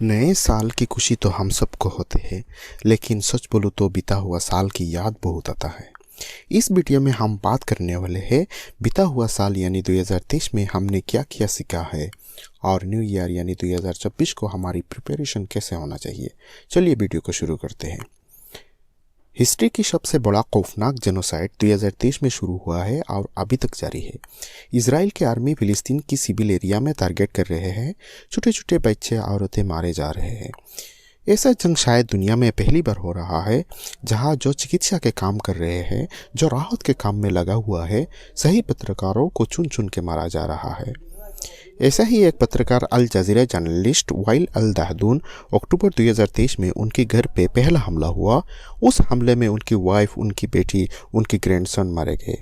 नए साल की खुशी तो हम सबको होते हैं, लेकिन सच बोलो तो बीता हुआ साल की याद बहुत आता है। इस वीडियो में हम बात करने वाले हैं बीता हुआ साल यानी 2023 में हमने क्या क्या सीखा है और न्यू ईयर यानी 2024 को हमारी प्रिपरेशन कैसे होना चाहिए। चलिए वीडियो को शुरू करते हैं। हिस्ट्री की सबसे बड़ा खौफनाक जेनोसाइड 2023 में शुरू हुआ है और अभी तक जारी है। इजराइल की आर्मी फिलिस्तीन की सिविल एरिया में टारगेट कर रहे हैं। छोटे छोटे बच्चे औरतें मारे जा रहे हैं। ऐसा जंग शायद दुनिया में पहली बार हो रहा है जहां जो चिकित्सा के काम कर रहे हैं, जो राहत के काम में लगा हुआ है, सही पत्रकारों को चुन चुन के मारा जा रहा है। ऐसा ही एक पत्रकार अल जजीरा जर्नलिस्ट वाइल अल दहदून अक्टूबर 2023 में उनके घर पे पहला हमला हुआ। उस हमले में उनकी वाइफ, उनकी बेटी, उनकी ग्रैंडसन मारे गए।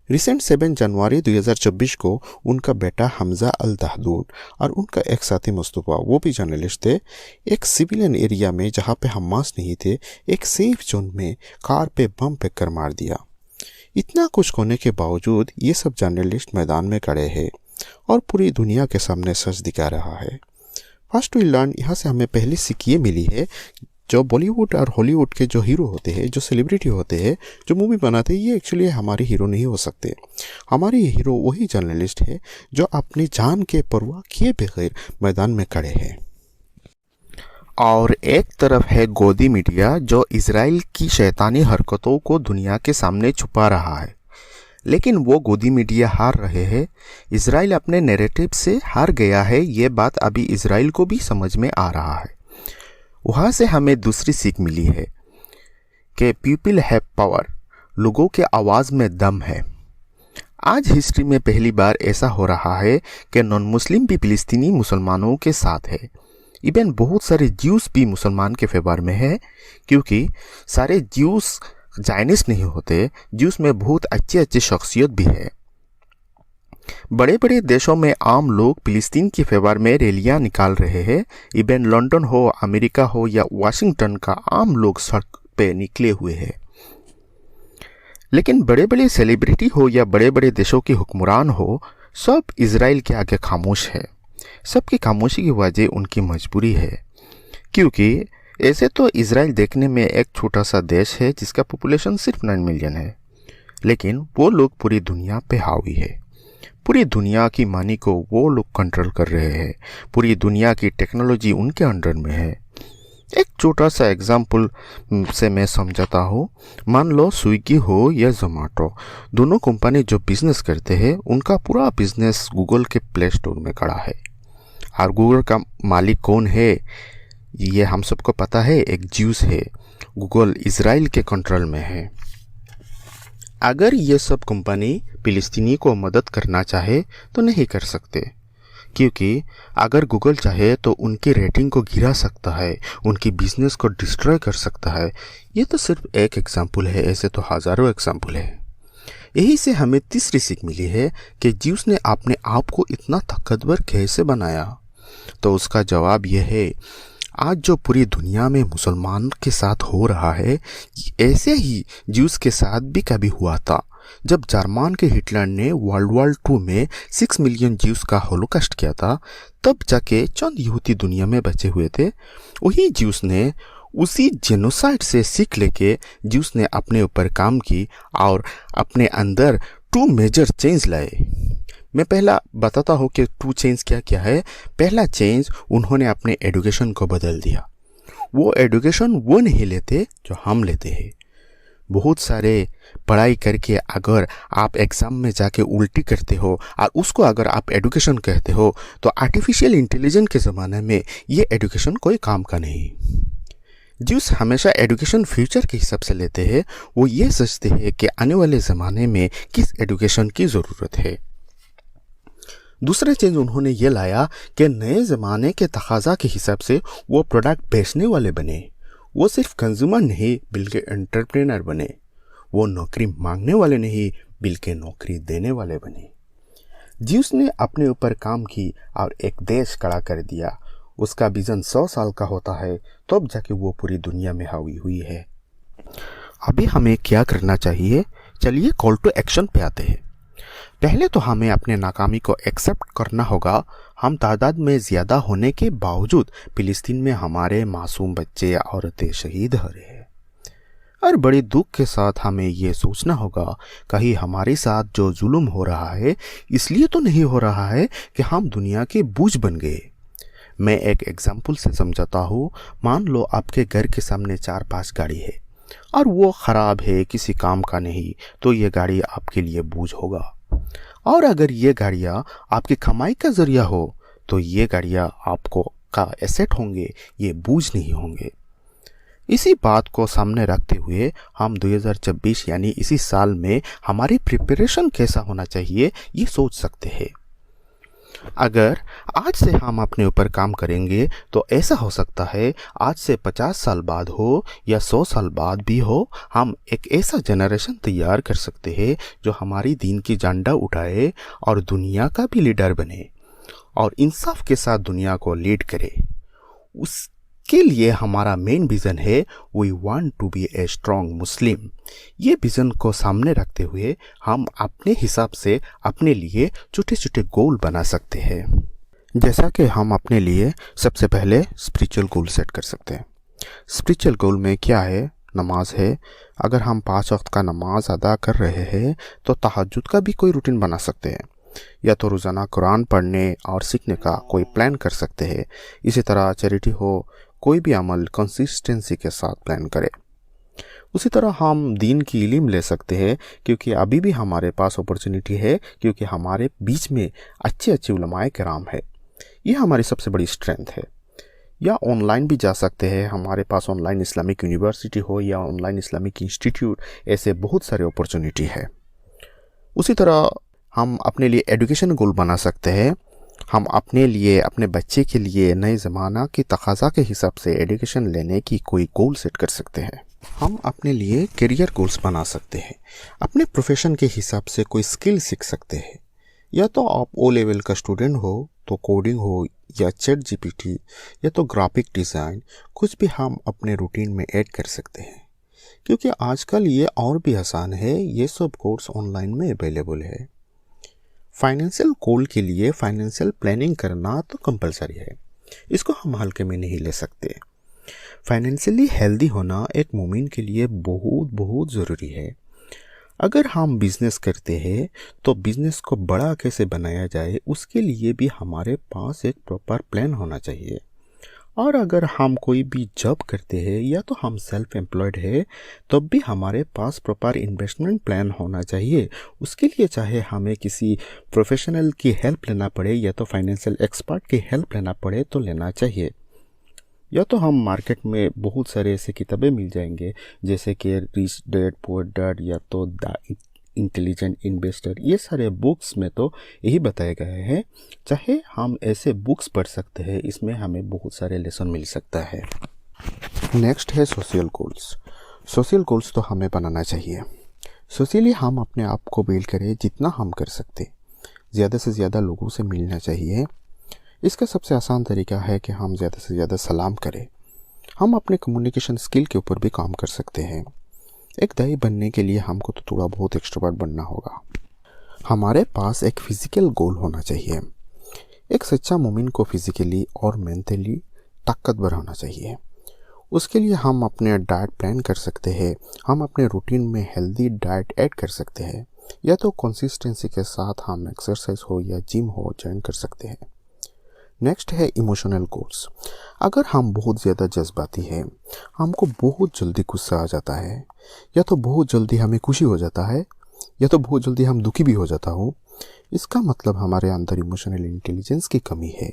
रिसेंट 7 जनवरी 2024 को उनका बेटा हमजा अल दहदून और उनका एक साथी मुस्तफ़ा, वो भी जर्नलिस्ट थे, एक सिविलियन एरिया में जहाँ पे हमास नहीं थे, एक सेफ जोन में कार पे बम फेंक कर मार दिया। इतना कुछ होने के बावजूद ये सब जर्नलिस्ट मैदान में खड़े हैं और पूरी दुनिया के सामने सच दिखा रहा है। फर्स्ट वी लर्न, यहाँ से हमें पहली सीख ये मिली है, जो बॉलीवुड और हॉलीवुड के जो हीरो होते हैं, जो सेलिब्रिटी होते हैं, जो मूवी बनाते हैं, ये एक्चुअली हमारे हीरो नहीं हो सकते। हमारे हीरो वही जर्नलिस्ट है जो अपनी जान के परवाह किए बगैर मैदान में खड़े हैं। और एक तरफ है गोदी मीडिया जो इजराइल की शैतानी हरकतों को दुनिया के सामने छुपा रहा है, लेकिन वो गोदी मीडिया हार रहे हैं। इजराइल अपने नैरेटिव से हार गया है, ये बात अभी इजराइल को भी समझ में आ रहा है। वहाँ से हमें दूसरी सीख मिली है कि पीपल हैव पावर, लोगों के आवाज़ में दम है। आज हिस्ट्री में पहली बार ऐसा हो रहा है कि नॉन मुस्लिम भी फिलिस्तीनी मुसलमानों के साथ है। इवन बहुत सारे ज्यूस भी मुसलमान के फेवर में है, क्योंकि सारे ज्यूस जायनिस्ट नहीं होते। ज्यूस में बहुत अच्छी अच्छी शख्सियत भी है। बड़े बड़े देशों में आम लोग फिलिस्तीन की फेवर में रैलियां निकाल रहे हैं। इवन लंदन हो, अमेरिका हो या वाशिंगटन का आम लोग सड़क पे निकले हुए हैं। लेकिन बड़े बड़े सेलिब्रिटी हो या बड़े बड़े देशों के हुक्मरान हो, सब इजराइल के आगे खामोश है। सबकी खामोशी की वजह उनकी मजबूरी है, क्योंकि ऐसे तो इजराइल देखने में एक छोटा सा देश है जिसका पॉपुलेशन सिर्फ 9 मिलियन है, लेकिन वो लोग पूरी दुनिया पे हावी है। पूरी दुनिया की मनी को वो लोग कंट्रोल कर रहे हैं। पूरी दुनिया की टेक्नोलॉजी उनके अंडर में है। एक छोटा सा एग्जाम्पल से मैं समझाता हूँ। मान लो स्विगी हो या जोमेटो, दोनों कंपनी जो बिजनेस करते हैं, उनका पूरा बिजनेस गूगल के प्ले स्टोर में खड़ा है। और गूगल का मालिक कौन है ये हम सबको पता है, एक ज्यूस है। गूगल इजराइल के कंट्रोल में है। अगर ये सब कंपनी फिलिस्तीनी को मदद करना चाहे तो नहीं कर सकते, क्योंकि अगर गूगल चाहे तो उनकी रेटिंग को गिरा सकता है, उनकी बिजनेस को डिस्ट्रॉय कर सकता है। ये तो सिर्फ एक एग्जाम्पल है, ऐसे तो हज़ारों एग्जाम्पल है। यही से हमें तीसरी सीख मिली है कि ज्यूस ने अपने आप को इतना ताकतवर कैसे बनाया। तो उसका जवाब यह है, आज जो पूरी दुनिया में मुसलमान के साथ हो रहा है, ऐसे ही ज्यूस के साथ भी कभी हुआ था। जब जर्मन के हिटलर ने वर्ल्ड वॉर 2 में 6 मिलियन ज्यूस का होलोकॉस्ट किया था, तब जाके चंद यहूदी दुनिया में बचे हुए थे। वही ज्यूस ने उसी जेनोसाइड से सीख लेके ज्यूस ने अपने ऊपर काम की और अपने अंदर 2 मेजर चेंज लाए। मैं पहला बताता हूँ कि 2 चेंज क्या क्या है। पहला चेंज, उन्होंने अपने एजुकेशन को बदल दिया। वो एजुकेशन वो नहीं लेते जो हम लेते हैं। बहुत सारे पढ़ाई करके अगर आप एग्ज़ाम में जाके उल्टी करते हो और उसको अगर आप एजुकेशन कहते हो, तो आर्टिफिशियल इंटेलिजेंस के ज़माने में ये एजुकेशन कोई काम का नहीं। ज्यूस हमेशा एजुकेशन फ्यूचर के हिसाब से लेते हैं। वो ये सोचते हैं कि आने वाले ज़माने में किस एजुकेशन की ज़रूरत है। दूसरा चेंज उन्होंने ये लाया कि नए ज़माने के तकाज़ा के हिसाब से वो प्रोडक्ट बेचने वाले बने। वो सिर्फ कंज्यूमर नहीं बल्कि एंटरप्रेनर बने। वो नौकरी मांगने वाले नहीं बल्कि नौकरी देने वाले बने। ज्यूस ने अपने ऊपर काम की और एक देश खड़ा कर दिया। उसका विजन 100 साल का होता है, तब जाके वो पूरी दुनिया में हावी हुई है। अभी हमें क्या करना चाहिए? चलिए कॉल टू एक्शन पे आते हैं। पहले तो हमें अपने नाकामी को एक्सेप्ट करना होगा। हम तादाद में ज़्यादा होने के बावजूद फिलिस्तीन में हमारे मासूम बच्चे औरतें शहीद हो रहे हैं। और बड़े दुख के साथ हमें ये सोचना होगा, कहीं हमारे साथ जो जुल्म हो रहा है इसलिए तो नहीं हो रहा है कि हम दुनिया के बोझ बन गए। मैं एक एग्जाम्पल से समझाता हूँ। मान लो आपके घर के सामने 4-5 गाड़ी है और वो ख़राब है, किसी काम का नहीं, तो ये गाड़ी आपके लिए बोझ होगा। और अगर ये गाड़ियाँ आपकी कमाई का ज़रिया हो तो ये गाड़ियाँ आपको का एसेट होंगे, ये बोझ नहीं होंगे। इसी बात को सामने रखते हुए हम 2026 यानी इसी साल में हमारी प्रिपरेशन कैसा होना चाहिए ये सोच सकते हैं। अगर आज से हम अपने ऊपर काम करेंगे तो ऐसा हो सकता है आज से 50 साल बाद हो या 100 साल बाद भी हो, हम एक ऐसा जनरेशन तैयार कर सकते हैं जो हमारी दीन की झंडा उठाए और दुनिया का भी लीडर बने और इंसाफ के साथ दुनिया को लीड करे। उसके लिए हमारा मेन विज़न है we want to be a strong Muslim. ये विज़न को सामने रखते हुए हम अपने हिसाब से अपने लिए छोटे छोटे गोल बना सकते हैं। जैसा कि हम अपने लिए सबसे पहले स्पिरिचुअल गोल सेट कर सकते हैं। स्पिरिचुअल गोल में क्या है? नमाज है। अगर हम 5 वक्त का नमाज अदा कर रहे हैं तो तहज्जुद का भी कोई रूटीन बना सकते हैं, या तो रोज़ाना कुरान पढ़ने और सीखने का कोई प्लान कर सकते हैं। इसी तरह चैरिटी हो, कोई भी अमल कंसिस्टेंसी के साथ प्लान करें। उसी तरह हम दीन की इल्म ले सकते हैं, क्योंकि अभी भी हमारे पास अपॉर्चुनिटी है, क्योंकि हमारे बीच में अच्छे अच्छे उलमाए किराम है। ये हमारी सबसे बड़ी स्ट्रेंथ है। या ऑनलाइन भी जा सकते हैं। हमारे पास ऑनलाइन इस्लामिक यूनिवर्सिटी हो या ऑनलाइन इस्लामिक इंस्टीट्यूट, ऐसे बहुत सारे अपॉर्चुनिटी है। उसी तरह हम अपने लिए एजुकेशन गोल बना सकते हैं। हम अपने लिए, अपने बच्चे के लिए नए ज़माना की तकाज़ा के हिसाब से एजुकेशन लेने की कोई गोल सेट कर सकते हैं। हम अपने लिए करियर गोल्स बना सकते हैं। अपने प्रोफेशन के हिसाब से कोई स्किल सीख सकते हैं। या तो आप ओ लेवल का स्टूडेंट हो तो कोडिंग हो या चैट जीपीटी या तो ग्राफिक डिज़ाइन, कुछ भी हम अपने रूटीन में ऐड कर सकते हैं, क्योंकि आजकल ये और भी आसान है। ये सब कोर्स ऑनलाइन में अवेलेबल है। फाइनेंशियल गोल के लिए फाइनेंशियल प्लानिंग करना तो कंपलसरी है, इसको हम हल्के में नहीं ले सकते। फाइनेंशियली हेल्दी होना एक मोमिन के लिए बहुत बहुत ज़रूरी है। अगर हम बिज़नेस करते हैं तो बिज़नेस को बड़ा कैसे बनाया जाए उसके लिए भी हमारे पास एक प्रॉपर प्लान होना चाहिए। और अगर हम कोई भी जॉब करते हैं या तो हम सेल्फ एम्प्लॉयड है तब भी हमारे पास प्रॉपर इन्वेस्टमेंट प्लान होना चाहिए। उसके लिए चाहे हमें किसी प्रोफेशनल की हेल्प लेना पड़े या तो फाइनेंशियल एक्सपर्ट की हेल्प लेना पड़े तो लेना चाहिए। या तो हम मार्केट में बहुत सारे ऐसे किताबें मिल जाएंगे जैसे कि रिच डैड पुअर डैड या तो द इंटेलिजेंट इन्वेस्टर, ये सारे बुक्स में तो यही बताए गए हैं। चाहे हम ऐसे बुक्स पढ़ सकते हैं, इसमें हमें बहुत सारे लेसन मिल सकता है। नेक्स्ट है सोशल गोल्स। सोशल गोल्स तो हमें बनाना चाहिए। सोशली हम अपने आप को बिल्ड करें जितना हम कर सकते, ज़्यादा से ज़्यादा लोगों से मिलना चाहिए। इसका सबसे आसान तरीका है कि हम ज़्यादा से ज़्यादा सलाम करें। हम अपने कम्युनिकेशन स्किल के ऊपर भी काम कर सकते हैं। एक दाई बनने के लिए हमको तो थोड़ा बहुत एक्सट्रोवर्ट बनना होगा। हमारे पास एक फ़िज़िकल गोल होना चाहिए। एक सच्चा मोमिन को फिज़िकली और मेंटली ताकतवर होना चाहिए। उसके लिए हम अपने डाइट प्लान कर सकते हैं। हम अपने रूटीन में हेल्दी डाइट ऐड कर सकते हैं, या तो कंसिस्टेंसी के साथ हम एक्सरसाइज हो या जिम हो ज्वाइन कर सकते हैं। नेक्स्ट है इमोशनल गोल्स। अगर हम बहुत ज़्यादा जज्बाती हैं, हमको बहुत जल्दी गुस्सा आ जाता है, या तो बहुत जल्दी हमें खुशी हो जाता है, या तो बहुत जल्दी हम दुखी भी हो जाता हो, इसका मतलब हमारे अंदर इमोशनल इंटेलिजेंस की कमी है।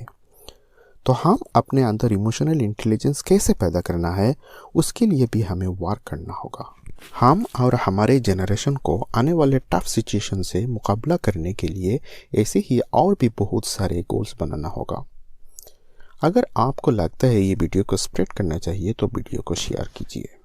तो हम अपने अंदर इमोशनल इंटेलिजेंस कैसे पैदा करना है, उसके लिए भी हमें वर्क करना होगा। हम और हमारे जनरेशन को आने वाले टफ सिचुएशन से मुकाबला करने के लिए ऐसे ही और भी बहुत सारे गोल्स बनाना होगा। अगर आपको लगता है ये वीडियो को स्प्रेड करना चाहिए तो वीडियो को शेयर कीजिए।